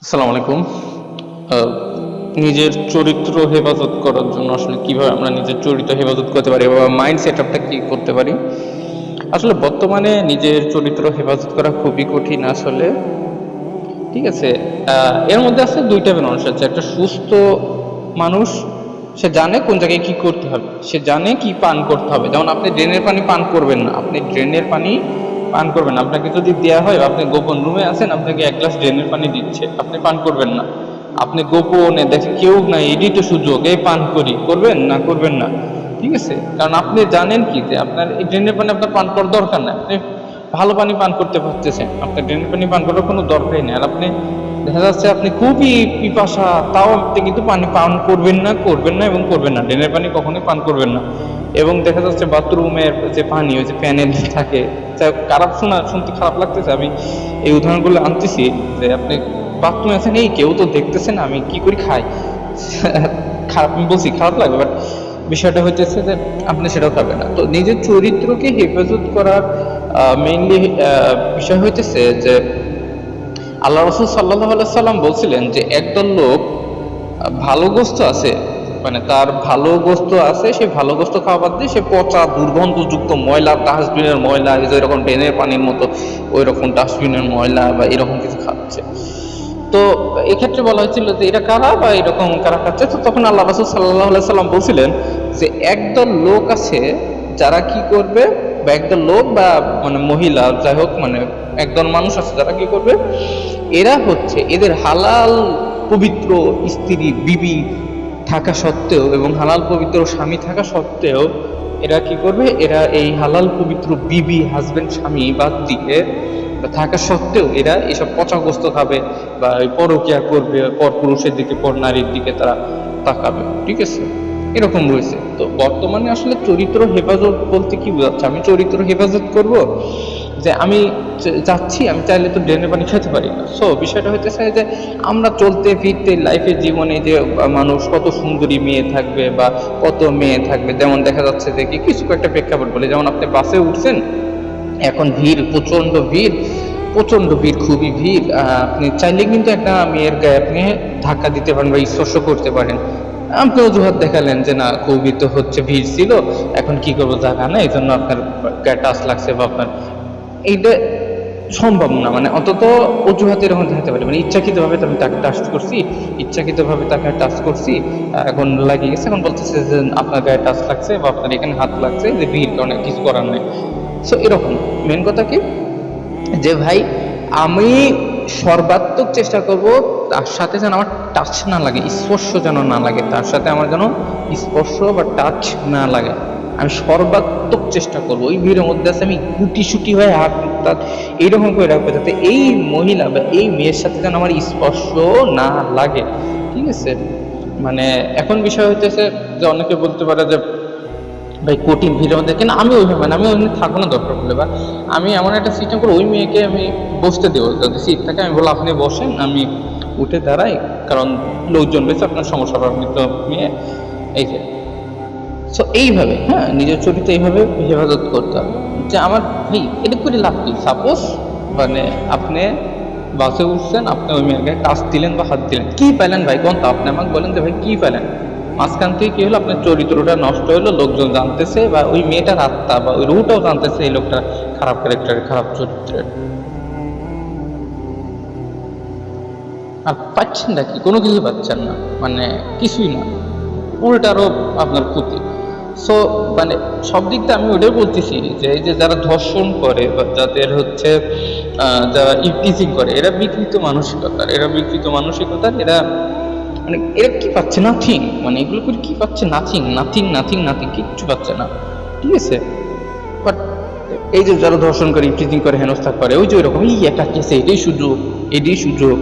আসসালামু আলাইকুম। আহ, নিজের চরিত্র হেফাজত করার জন্য আসলে কিভাবে আমরা নিজের চরিত্র হেফাজত করতে পারি বা মাইন্ড সেট আপটা কি করতে পারি। আসলে বর্তমানে নিজের চরিত্র হেফাজত করা খুবই কঠিন আসলে। ঠিক আছে। এর মধ্যে আছে দুই টাইপের মানুষ আছে। একটা সুস্থ মানুষ, সে জানে কোন জায়গায় কি করতে হবে, সে জানে কি পান করতে হবে। যেমন আপনি ড্রেনের পানি পান করবেন না, আপনি ড্রেনের পানি পান করবেন না। আপনাকে যদি দেওয়া হয়, আপনি গোপন রুমে আছেন, আপনাকে এক গ্লাস ড্রেনের পানি দিচ্ছে, আপনি পান করবেন না। আপনি গোপনে দেখে কেউ নাই, এডি তো সুযোগ, এই পান করি, করবেন না? করবেন না। ঠিক আছে, কারণ আপনি জানেন কি যে আপনার এই ড্রেনের পানি আপনার পান করার দরকার নাই। আপনি ভালো পানি পান করতে পারতেছেন, আপনার ড্রেনের পানি পান করার কোনো দরকারই নেই। আর আপনি দেখা যাচ্ছে আপনি খুবই পিপাসা, তাও আপনি কিন্তু পানি পান করবেন না, করবেন না এবং করবেন না। ড্রেনের পানি কখনোই পান করবেন না। এবং দেখা যাচ্ছে বাথরুমের যে পানি, ওই যে প্যানেল থাকে, খারাপ শুনতে খারাপ লাগতেছে, আমি এই উদাহরণগুলো আনতেছি যে আপনি বাথরুমে আছেন, এই কেউ তো দেখতেছেন আমি কি করি খাই। খারাপ আমি বলছি, খারাপ লাগবে, বাট বিষয়টা হইতেছে যে আপনি সেটাও খাবেন না। তো নিজের চরিত্রকে হেফাজত করার মেইনলি বিষয় হইতেছে যে আল্লাহ রসুল সাল্লাহ সাল্লাম বলছিলেন যে একদল লোক ভালো গোস্ত আছে, মানে তার ভালো গোস্ত আছে, সে ভালো গোস্ত খাওয়া বাদ দিয়ে সে পচা দুর্গন্ধযুক্ত ময়লা, ডাস্টবিনের ময়লা, এই যে এরকম ড্রেনের পানির মতো ওই রকম ডাস্টবিনের ময়লা বা এরকম কিছু খাচ্ছে। তো এক্ষেত্রে বলা হয়েছিল যে এটা কারা বা এরকম কারা খাচ্ছে। তো তখন আল্লাহ রাসূল সাল্লাল্লাহু আলাইহি সাল্লাম বলছিলেন যে একদল লোক আছে যারা কি করবে, বা একদল লোক বা মানে মহিলা, যাই হোক, মানে একদল মানুষ আছে যারা কি করবে, এরা হচ্ছে এদের হালাল পবিত্র স্ত্রী বিবি থাকা সত্ত্বেও এবং হালাল পবিত্র স্বামী থাকা সত্ত্বেও এরা কি করবে, এরা এই হালাল পবিত্র বিবি হাজবেন্ড স্বামী বাদ দিয়ে থাকা সত্ত্বেও এরা এসব পচাগ্রস্ত খাবে বা পরকিয়া করবে, পর পুরুষের দিকে, পর নারীর দিকে তারা তাকাবে। ঠিক আছে, এরকম রয়েছে। তো বর্তমানে আসলে চরিত্র হেফাজত বলতে কি বোঝাচ্ছে? আমি চরিত্র হেফাজত করব যে আমি যাচ্ছি, আমি চাইলে তো ড্রেনের পানি খেতে পারি না। সো বিষয়টা হইতেছে যে আমরা চলতে ফিরতে লাইফে, জীবনে যে মানুষ কত সুন্দরী মেয়ে থাকবে বা কত মেয়ে থাকবে, যেমন দেখা যাচ্ছে যে কিছু একটা প্রেক্ষাপট বলে, যেমন আপনি বাসে উঠছেন, এখন ভিড়, প্রচন্ড ভিড়, প্রচন্ড ভিড়, খুবই ভিড়। আপনি চাইলে কিন্তু একটা মেয়ের গায়ে আপনি ধাক্কা দিতে পারেন বা স্পর্শ করতে পারেন। আপনি অজুহাত দেখালেন যে না, খুবই তো হচ্ছে ভিড় ছিল, এখন কি করবো, জায়গা না, এই জন্য আপনার গায়ে টাচ লাগছে বা আপনার এইটা সম্ভব না। মানে অন্তত অজুহাতে এরকম দেখাতে পারি, মানে ইচ্ছাকৃতভাবে আমি তাকে টাচ করছি, ইচ্ছাকৃতভাবে তাকে টাচ করছি, এখন লাগিয়ে গেছে, এখন বলতেছে যে আপনার গায়ে টাচ লাগছে বা আপনার এখানে হাত লাগছে, যে ভিড় কারণে কিছু করার নেই। সো এরকম মেন কথা কি, যে ভাই আমি সর্বাত্মক চেষ্টা করব তার সাথে যেন আমার টাচ না লাগে, স্পর্শ যেন না লাগে, তার সাথে আমার যেন স্পর্শ বা টাচ না লাগে। আমি সর্বাত্মক চেষ্টা করব ওই ভিড়ের মধ্যে আছে আমি গুটি সুটি হয়ে হাত তাত এইরকম করে রাখবো, যাতে এই মহিলা বা এই মেয়ের সাথে যেন আমার স্পর্শ না লাগে। ঠিক আছে, মানে এখন বিষয় হইতেছে যে অনেকে বলতে পারে যে ভাই কঠিন ভিড়ের মধ্যে, কিন্তু আমি ওইভাবে, মানে আমি ওইখানে থাকবো না দরকার পড়লে, বা আমি এমন একটা সিস্টেম করে ওই মেয়েকে আমি বসতে দেবো, যদি সিট থাকে আমি বলবো আপনি বসেন, আমি উঠে দাঁড়াই, কারণ লোকজন বেশি, আপনার সমস্যা হবে, আপনি তো মেয়ে, এই যে। সো এইভাবে, হ্যাঁ, নিজের চরিত্র এইভাবে হেফাজত করতে হবে। যে আমার ভাই এটা করে লাভ কি? সাপোজ মানে আপনি বাসে উঠছেন, আপনি ওই মেয়ের গায়ে টাচ দিলেন বা হাত দিলেন, কি পেলেন ভাই কোন? তো আপনি আমাকে বলেন যে ভাই কি পেলেন? মাঝখান থেকে কি হলো, আপনার চরিত্রটা নষ্ট হলো, লোকজন জানতেছে বা ওই মেয়েটার আত্মা বা ওই রুটাও জানতেছে এই লোকটা খারাপ ক্যারেক্টারের, খারাপ চরিত্রের। আর পাচ্ছেন না কি? কোনো কিছু পাচ্ছেন না, মানে কিছুই না, উল্টারও আপনার ক্ষতি। সো মানে সব দিক দিয়ে আমি ওটাই বলতেছি যে এই যে যারা ধর্ষণ করে বা যাদের হচ্ছে যারা ইভটিজিং করে, এরা বিকৃত মানসিকতার, এরা মানে এরা কি পাচ্ছে? নাথিং। মানে এগুলো করে কি পাচ্ছে? নাথিং, নাথিং, নাথিং, নাথিং, কিচ্ছু পাচ্ছে না। ঠিক আছে, বাট এই যে যারা ধর্ষণ করে, ইভটিজিং করে, হেনস্থা করে, ওই যে ওইরকম এই একটা কেসে এটাই সুযোগ, এটাই সুযোগ,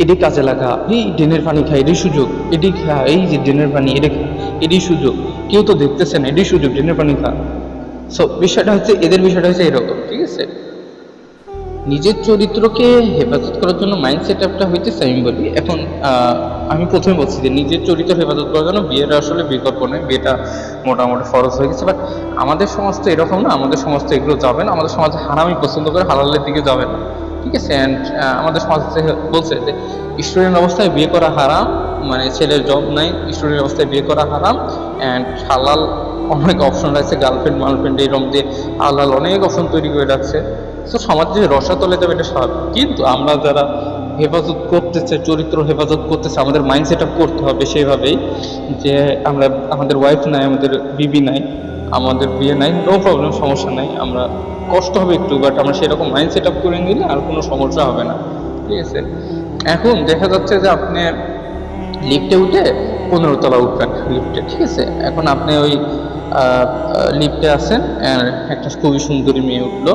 এটি কাজে লাগা, এই ড্রেনের পানি খায়, এটি সুযোগ, এটি খা, এই যে ড্রেনের পানি এটি খা, এটি সুযোগ, কেউ তো দেখতেছেন, এটি সুযোগ, ড্রেনের পানি খা। সো বিষয়টা হচ্ছে, এদের বিষয়টা হচ্ছে এরকম। ঠিক আছে, নিজের চরিত্রকে হেফাজত করার জন্য মাইন্ড সেট আপটা হইতেছে, আমি বলি এখন আমি প্রথমে বলছি যে নিজের চরিত্র হেফাজত করার জন্য বিয়ের আসলে বিকল্প নেই, বিয়েটা মোটামুটি ফরজ হয়ে গেছে। বাট আমাদের সমাজ তো এরকম না, আমাদের সমাজ তো এগুলো যাবে না, আমাদের সমাজে হারামি পছন্দ করে, হালালের দিকে যাবে না। ঠিক আছে। অ্যান্ড আমাদের সমাজ থেকে বলছে যে স্টুডেন্ট অবস্থায় বিয়ে করা হারাম, মানে ছেলের জব নাই, স্টুডেন্ট অবস্থায় বিয়ে করা হারাম। অ্যান্ড হালাল অনেক অপশন রাখছে, গার্লফ্রেন্ড মার্লফ্রেন্ড এরকম দিয়ে হালাল অনেক অপশন তৈরি করে রাখছে। তো সমাজ যে রসাতলে যাবে এটা স্বাভাবিক, কিন্তু আমরা যারা হেফাজত করতেছে, চরিত্র হেফাজত করতেছে, আমাদের মাইন্ড সেট আপ করতে হবে সেইভাবেই যে আমরা, আমাদের ওয়াইফ নাই, আমাদের বিবি নাই, আমাদের বিয়ে নাই, নো প্রবলেম, সমস্যা নাই, আমরা কষ্ট হবে একটু, বাট আমরা সেরকম মাইন্ড সেট আপ করে নিলে আর কোনো সমস্যা হবে না, ঠিক আছে। এখন দেখা যাচ্ছে যে আপনি লিফটে উঠে 15 তলা উঠবেন লিফটে, ঠিক আছে। এখন আপনি ওই লিফটে আছেন, একটা খুবই সুন্দরী মেয়ে উঠলো।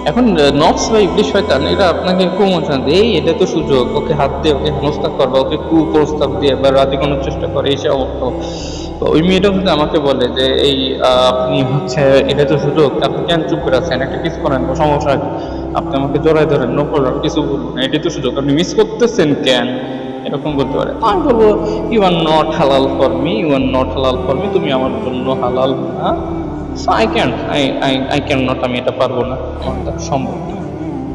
এখন নফস বা ইবলিশ শয়তান এটা আপনাকে কুমন্ত্রণা দেয়, এই এটা তো সুযোগ, ওকে হাত দিয়ে ওকে হেনস্থা করবা, ওকে কুপ্রস্তাব দিয়ে বা রাজি করার চেষ্টা করে, এই সব। তো ওই মেয়েটা কিন্তু আমাকে বলে যে এই আপনি হচ্ছে এটা তো সুযোগ, আপনি কেন চুপ করে আছেন, একটা কিস করেন, সমস্যা আছে, আপনি আমাকে জড়াই ধরেন, নো প্রবলেম, কিছু বলবো না, এটাই তো সুযোগ, আপনি মিস করতেছেন কেন, এরকম বলতে পারে। আমি বলবো ইউ আর নট হালাল for me, you are not হালাল ফর মি, তুমি আমার জন্য হালাল না, সো আই ক্যান নট, আমি এটা পারবো না, আমার দ্বারা সম্ভব না,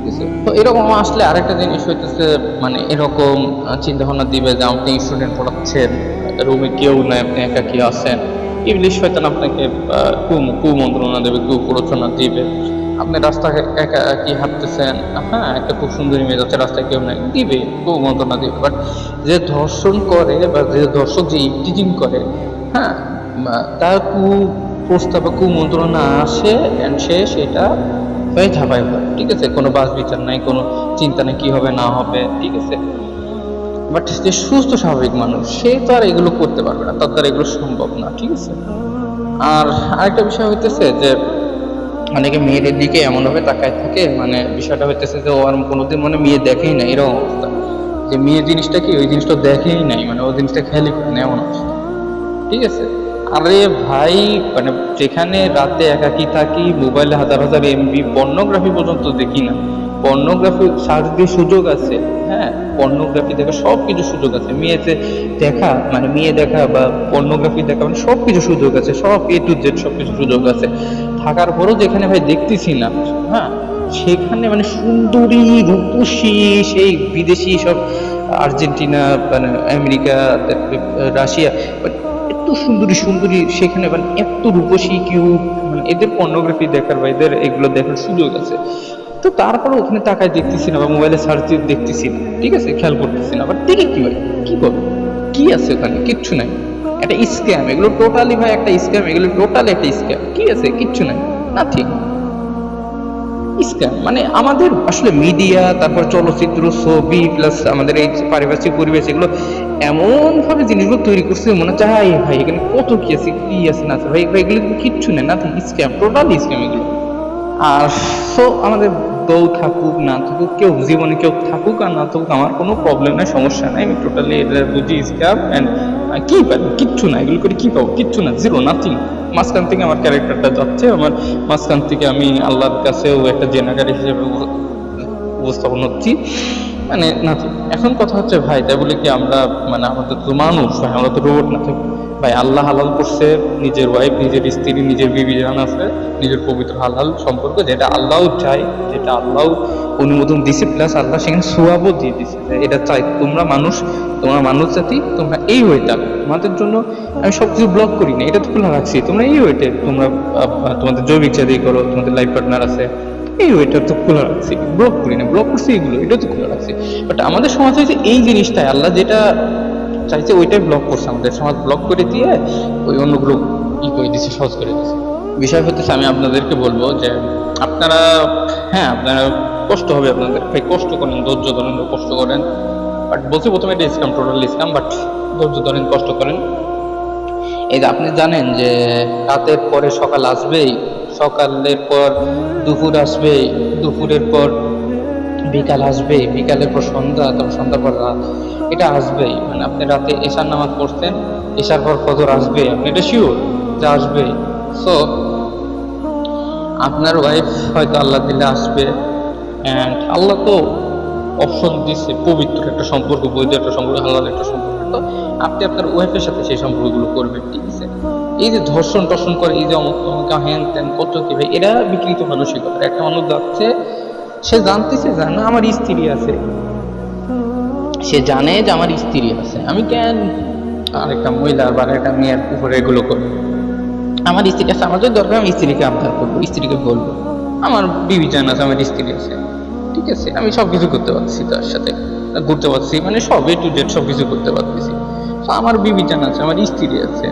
ঠিক আছে। তো এরকম আসলে আরেকটা জিনিস হইতেছে, মানে এরকম চিন্তা ভাবনা দিবে যে আপনি স্টুডেন্ট পড়াচ্ছেন, রুমে কেউ নাই, আপনি একাকী আছেন, ইবলিশ শয়তান আপনাকে কুমন্ত্রণা দেবে, কুপ্ররোচনা দিবে। আপনি রাস্তায় একা একই হাঁটতেছেন, হ্যাঁ, একটা খুব সুন্দরী মেয়ে যাচ্ছে, রাস্তায় কেউ নাই, দিবে, কুমন্ত্রণা দিবে। বাট যে ধর্ষণ করে বা যে দর্শক যে ইফটিজিং করে, হ্যাঁ, তার কুপ্রস্তাব বা কুমন্ত্রণা আসে, অ্যান্ড সে সেটা হয়ে ঝাঁপাই হয়, ঠিক আছে। কোনো বাস বিচার নাই, কোনো চিন্তা নেই কি হবে না হবে, ঠিক আছে। বাট যে সুস্থ স্বাভাবিক মানুষ সে তো আর এগুলো করতে পারবে না, তার দ্বারা এগুলো সম্ভব না, ঠিক আছে। আর আরেকটা বিষয় হইতেছে যে অনেকে মেয়েদের দিকে এমনভাবে তাকায় থাকে, মানে বিষয়টা হইতেছে যে ও আর কোনোদিন মানে মেয়ে দেখেই না, এরকম অবস্থা, যে মেয়ে জিনিসটা কি ওই জিনিসটা দেখেই নাই, মানে ও জিনিসটা খেয়ালই করে না, এমন অবস্থা, ঠিক আছে। আরে ভাই, মানে যেখানে রাতে একাকি থাকি, মোবাইলে হাজার হাজার এমবি পর্নোগ্রাফি পর্যন্ত দেখি না, পর্নোগ্রাফি সার্চ দিয়ে সুযোগ আছে, হ্যাঁ, পর্নোগ্রাফি দেখা সব কিছু সুযোগ আছে, মেয়েতে দেখা মানে মেয়ে দেখা বা পর্নোগ্রাফি দেখা মানে সব কিছু সুযোগ আছে, সব এ টু জেড সব কিছু সুযোগ আছে, থাকার পরও যেখানে ভাই দেখতেছি না, হ্যাঁ, সেখানে মানে সুন্দরী রূপসী সেই বিদেশি সব আর্জেন্টিনা, মানে আমেরিকা, রাশিয়া, এত সুন্দরী সুন্দরী সেখানে, মানে এত রূপসী কিউট, মানে এদের পর্নোগ্রাফি দেখার বা এদের এগুলো দেখার সুযোগ আছে। তো তারপরে ওখানে তাকায় দেখতেছি না বা মোবাইলে সার্চ দিয়ে দেখতেছি না, ঠিক আছে, খেয়াল করতেছি না, বাট দেখে কি ভাই, কি করবো, কি আছে ওখানে, কিচ্ছু নাই, একটা স্ক্যাম, এগুলো টোটালি ভাই একটা স্ক্যাম, এগুলো টোটালি একটা স্ক্যাম, কি আছে, কিচ্ছু নাই, নাথিং, স্ক্যাম। মানে আমাদের আসলে মিডিয়া, তারপর চলচ্চিত্র, ছবি, প্লাস আমাদের এই পারিপার্শ্বিক পরিবেশ, এগুলো এমন ভাবে জিনিসগুলো তৈরি করছে মনে হচ্ছে হাই ভাই এখানে কত কি আছে, কি আছে না আছে, ভাই ভাই এগুলো কিচ্ছু নেই, নাথিং, স্ক্যাম, টোটালি স্ক্যাম এগুলো। আর সো আমাদের বউ থাকুক না থাকুক, কেউ জীবনে কেউ থাকুক আর না থাকুক, আমার কোনো প্রবলেম নাই, সমস্যা নাই, আমি টোটালি এটা বুঝি স্ক্যাম। অ্যান্ড কি পাবো, কিচ্ছু না, এগুলো করে কি পাবো, কিচ্ছু না, জিরো, নাথিং। মাঝখান থেকে আমার ক্যারেক্টারটা যাচ্ছে, আমার মাঝখান থেকে আমি আল্লাহর কাছেও একটা জেনাকারী হিসেবে উপস্থাপন হচ্ছি, মানে নাথিং। এখন কথা হচ্ছে ভাই, তাই বলে কি আমরা, মানে আমাদের তো মানুষ ভাই, আমরা তো রোবট না থাকি ভাই। আল্লাহ হালাল করছে, নিজের ওয়াইফ, নিজের স্ত্রী, নিজের বিবি জান আছে, নিজের পবিত্র হালাল সম্পর্ক, যেটা আল্লাহ চাই, যেটা আল্লাহ অনুমোদন দিছে, প্লাস আল্লাহ সেখানে সোয়াবও দিয়ে দিছে, এটা চাই। তোমরা মানুষ, তোমরা মানুষ জাতি, তোমরা এই ওয়েটা, তোমাদের জন্য আমি সবকিছু ব্লক করি না, এটা তো খোলা রাখছি, তোমরা এই ওয়েটে তোমরা তোমাদের জৈবিক চাঁদি করো, তোমাদের লাইফ পার্টনার আছে, এই ওয়েটা তো খোলা রাখছি, ব্লক করি না, ব্লক করছি এগুলো, এটা তো খোলা রাখছি। বাট আমাদের সমাজ হয়েছে এই জিনিসটাই, আল্লাহ যেটা চাইছে ওইটাই ব্লক করছে, আমাদের সমাজ ব্লক করে দিয়ে ওই অন্যগুলো ই করে দিচ্ছে, সহজ করে দিচ্ছে। বিষয় হচ্ছে আমি আপনাদেরকে বলবো যে আপনারা, হ্যাঁ, আপনারা কষ্ট হবে, আপনাদের ভাই কষ্ট করেন, ধৈর্য ধরেন, কষ্ট করেন, বাট বলছি প্রথমে এটা ইসলাম, টোটাল ইসলাম, বাট ধৈর্য ধরেন, কষ্ট করেন। এই যে আপনি জানেন যে রাতের পরে সকাল আসবেই, সকালের পর দুপুর আসবেই, দুপুরের পর বিকাল আসবেই, বিকালের পর সন্ধ্যা, তারপর সন্ধ্যার পর রাত, এটা আসবেই। মানে আপনি রাতে এশার নামাজ পড়ছেন, এশার পর ফজর আসবে, আপনি এটা শিওর যে আসবেই। সো আপনার ওয়াইফ হয়তো আল্লাহ দিলে আসবে, অ্যান্ড আল্লাহ তো অপশন দিচ্ছে পবিত্র একটা সম্পর্ক, বৈধ একটা সম্পর্ক, হালাল একটা সম্পর্ক, তো আপনি আপনার ওয়াইফের সাথে সেই সম্পর্কগুলো করবেন, ঠিক আছে। এই যে ধর্ষণ টর্ষণ করে, এই যে অমুক তমুক হ্যান ত্যান কত কি ভাই, এরা বিকৃত মানসিকতা। একটা মানুষ যাচ্ছে সে জানতেছে জানে আমার স্ত্রী আছে, সে জানে যে আমার স্ত্রী আছে, আমি কেন আরেকটা মহিলার বা আরেকটা মেয়ের উপরে এগুলো করবো? আমার স্ত্রী আছে, আমার যদি দরকার আমি স্ত্রীকে আবদার করবো, স্ত্রীকে বলবো আমার বিবি জান আছে, আমার স্ত্রী আছে, ঠিক আছে, আমি সবকিছু করতে পারছি, তার সাথে ঘুরতে পারছি, মানে সব A to Z সবকিছু করতে পারতেছি। তো আমার বিবি জান আছে, আমার স্ত্রী আছে,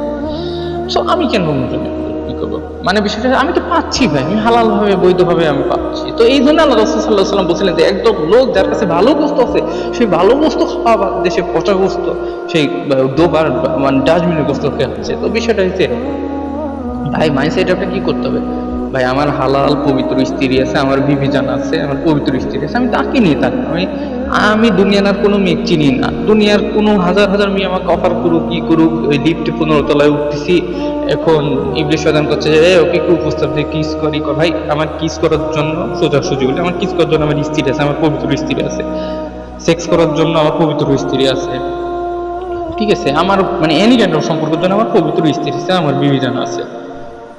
তো আমি কেন অন্যজনের কি করবো? মানে বিষয়টা আমি তো পাচ্ছি ভাই, আমি হালাল ভাবে বৈধভাবে আমি পাচ্ছি। তো এই জন্য আল্লাহ রাসূল সাল্লাল্লাহু আলাইহি ওয়াসাল্লাম বলছিলেন যে একদম লোক যার কাছে ভালো বস্তু আছে, সেই ভালো বস্তু খাওয়া বাদ দিয়ে সে পচা বস্তু, সেই দোবার মানে ডাস্টবিনের বস্তু খাচ্ছে। তো বিষয়টা হচ্ছে ভাই মাইন্ডসেট আপনি কি করতে হবে ভাই, আমার হালাল পবিত্র স্ত্রী আছে, আমার বিবি জান আছে, আমার পবিত্র স্ত্রী আছে, আমি তাকে নিয়ে থাকি। আমি দুনিয়ার আর কোনো মেয়ে চিনি না, দুনিয়ার কোনো হাজার হাজার মেয়ে আমাকে অফার করুক কি করুক, ওই লিফটে 15 তলায় উঠতেছি, এখন ইবলিশ শয়তান করছে যে ওকে কি প্রস্তাব দিয়ে কিস করি ভাই, আমার কিস করার জন্য সোজাসুজি বলি, আমার কিস করার জন্য আমার স্ত্রী আছে, আমার পবিত্র স্ত্রী আছে, সেক্স করার জন্য আমার পবিত্র স্ত্রী আছে, ঠিক আছে, আমার মানে এনি কাইন্ড অফ সম্পর্কের জন্য আমার পবিত্র স্ত্রী আছে, আমার বিবি জান আছে।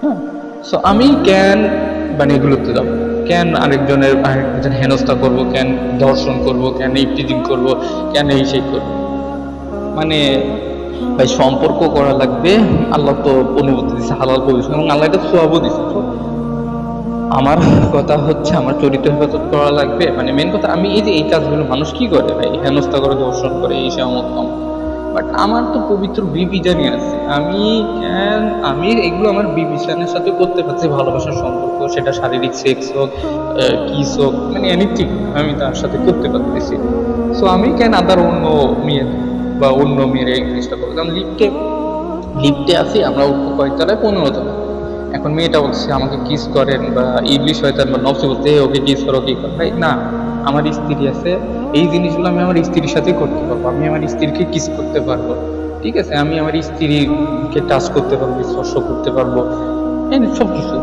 হ্যাঁ, সো আমি কেন মানে এগুলোতে যাবো, কেন আরেকজন হেনস্থা করব, কেন দর্শন করব, কেন ইফটিজিং করব, কেন এই সেই করবো? মানে ভাই সম্পর্ক করা লাগবে, আল্লাহ তো অনুমতি দিচ্ছে হালাল পবিত্র, এবং আল্লাহ এটা সোয়াবও দিচ্ছে। তো আমার কথা হচ্ছে আমার চরিত্র হেফাজত করা লাগবে, মানে মেন কথা আমি এই যে এই কাজগুলো মানুষ কি করে ভাই, হেনস্থা করে, দর্শন করে, এই সে অমত, বাট আমার তো পবিত্র বিবি জানি আছে, আমি এগুলো আমার বিবি জানের সাথে করতে পারছি, ভালোবাসার সম্পর্ক, সেটা শারীরিক সেক্স হোক, কিস হোক, মানে এনিথিং আমি তার সাথে করতে পারতেছি। সো আমি কেন আদার অন্য মেয়ের বা অন্য মেয়ের এই জিনিসটা করবো? কারণ লিফটে আছি, আমরা উঠবো কয়েকতলায়, 15 তলায়, এখন মেয়েটা বলছে আমাকে কিস করেন, বা ইবলিশ শয়তান বা নফস বলতে ওকে কিস করো, কি কর ভাই, না আমার স্ত্রী আছে, এই জিনিসগুলো আমি আমার স্ত্রীর সাথেই করতে পারবো, আমি আমার স্ত্রীকে কিস করতে পারবো, ঠিক আছে, আমি আমার স্ত্রীকে টাচ করতে পারবো, স্পর্শ করতে পারবো, এই সব কিছু।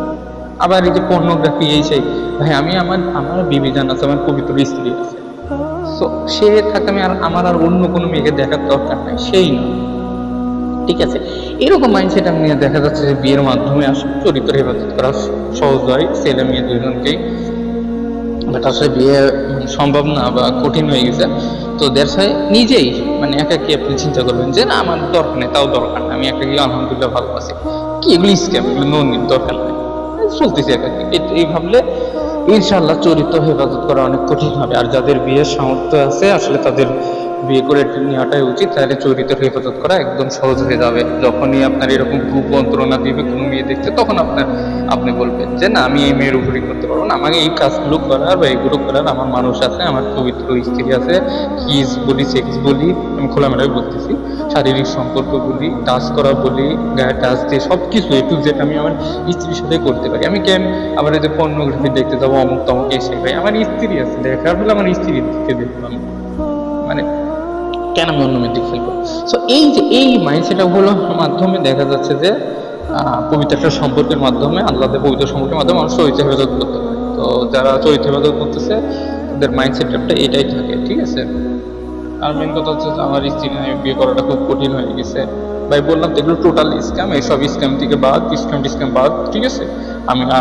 আবার এই যে পর্নোগ্রাফি এই সেই, ভাই আমি আমার বিবি জান আছে, আমার পবিত্র স্ত্রী আছে, সো সে থাকে, আমার আর অন্য কোনো মেয়েকে দেখার দরকার নাই, সেই না, ঠিক আছে। এরকম মাইন্ডসেট আমি নিয়ে দেখা যাচ্ছে যে বিয়ের মাধ্যমে আসলে চরিত্র হেফাজত করা সহজ হয় ছেলে মেয়ে দুজনকেই, বাট আসলে বিয়ে সম্ভব না বা কঠিন হয়ে গেছে। তো দেড়শায় নিজেই মানে একাকি আপনি চিন্তা করবেন যে না আমার দরকার নেই, তাও দরকার নেই, আমি একাকি আলহামদুলিল্লাহ ভালো আছি, কি এগুলি স্ক্যাম, এগুলো নোন দরকার নেই, চলতেছি একাকি, এই ভাবলে ইনশাআল্লাহ চরিত্র হেফাজত করা অনেক কঠিন হবে। আর যাদের বিয়ের সামর্থ্য আছে আসলে তাদের বিয়ে করে নেওয়াটাই উচিত, তাহলে চরিত্র হেফাজত করা একদম সহজ হয়ে যাবে। যখনই আপনার এরকম কুমন্ত্রণা দিবে কোনো মেয়ে দেখতে, তখন আপনি বলবেন যে না আমি এই মেয়ের উপরই করতে পারবো না, আমাকে এই কাজগুলো করার বা এগুলো করার আমার মানুষ আছে, আমার পবিত্র স্ত্রী আছে, কিস বলি সেক্স বলি, আমি খোলামেলায় বলতেছি, শারীরিক সম্পর্ক বলি, টাচ করা বলি, গায়ে টাচ দিয়ে সব কিছু A to Z আমি আমার স্ত্রীর সাথে করতে পারি। আমি কেন আবার এই যে পর্নোগ্রাফি দেখতে যাবো, অমুক তমুক এসে ভাই আমার স্ত্রী আছে, দেখার বলে আমার স্ত্রীকে দেখলাম, মানে কেন আমি অন্য মেয়েদিকে ফেলবো? সো এই মাইন্ডসেট হলো মাধ্যমে দেখা যাচ্ছে যে পবিত্র একটা সম্পর্কের মাধ্যমে, আল্লাহদের পবিত্র সম্পর্কের মাধ্যমে মানুষ চরিত্র হেফাজত করতে পারে। তো যারা চরিত্র হেফাজত করতেছে তাদের মাইন্ডসেটটা এটাই থাকে, ঠিক আছে। আর মেন কথা হচ্ছে আমার স্ত্রী আমি বিয়ে করাটা খুব কঠিন হয়ে গেছে ভাই, বললাম তো এগুলো টোটাল স্ক্যাম, এইসব স্ক্যাম থেকে বাদ, স্ক্যাম বাদ, ঠিক আছে।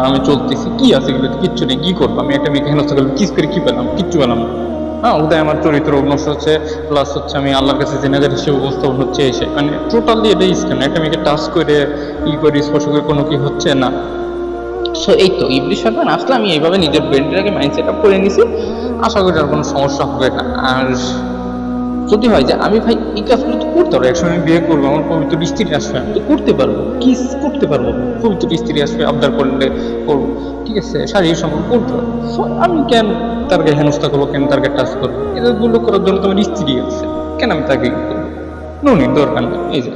আমি চলতেছি, কি আছে এগুলো, কিচ্ছু নেই, কি করবো? আমি একটা মেয়েকে হেনস্থা করলাম, কিস করে কি পেলাম? কিচ্ছু পেলাম না। হ্যাঁ, ওটাই আমার চরিত্র নষ্ট হচ্ছে, প্লাস হচ্ছে আমি আল্লাহর কাছে জেনাজার হিসেবে উপস্থাপন হচ্ছে এসে, মানে টোটালি এটাই স্ক্যাম। একটা মেয়েকে টাচ করে স্পর্শ করে কোনো কি হচ্ছে না। সো এই তো ইবলিশ শয়তান আসলে আমি এইভাবে নিজের ব্রেনটাকে মাইন্ড সেট আপ করে নিছি, আশা করি আর কোনো সমস্যা হবে না। আর যদি হয় যে আমি ভাই এই কাজগুলো তো করতে পারবো, একসময় আমি বিয়ে করবো, আমার পবিত্র স্ত্রী আসবে, আমি তো করতে পারবো, কিস করতে পারবো, পবিত্র স্ত্রী আসবে, আবদার করলে করবো, ঠিক আছে, শারীরিক সম্পর্ক করতে পারবো। সো আমি কেন তারকে হেনস্থা করবো, কেন তারকে টাচ করবো? এগুলো করার জন্য তোমার স্ত্রী আছে, কেন আমি তাকে করবো? নো দরকার নেই, এই যে